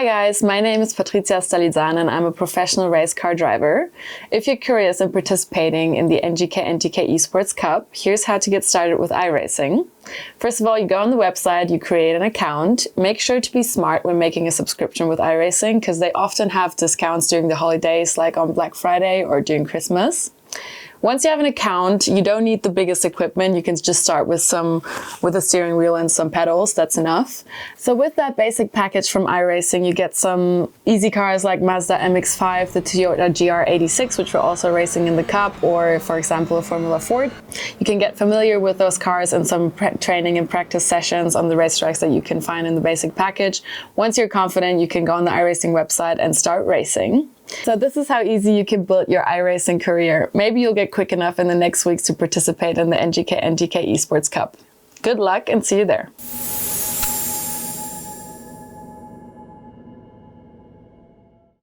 Hi guys, my name is Patricija Stalidzane and I'm a professional race car driver. If you're curious in participating in the NGK NTK Esports Cup, here's how to get started with iRacing. First of all, you go on the website, you create an account. Make sure to be smart when making a subscription with iRacing because they often have discounts during the holidays like on Black Friday or during Christmas. Once you have an account, you don't need the biggest equipment. You can just start with a steering wheel and some pedals. That's enough. So with that basic package from iRacing, you get some easy cars like Mazda MX-5, the Toyota GR86, which we're also racing in the Cup, or for example, a Formula Ford. You can get familiar with those cars in some training and practice sessions on the racetracks that you can find in the basic package. Once you're confident, you can go on the iRacing website and start racing. So this is how easy you can build your iRacing career. Maybe you'll get quick enough in the next weeks to participate in the NGK NTK Esports Cup. Good luck and see you there.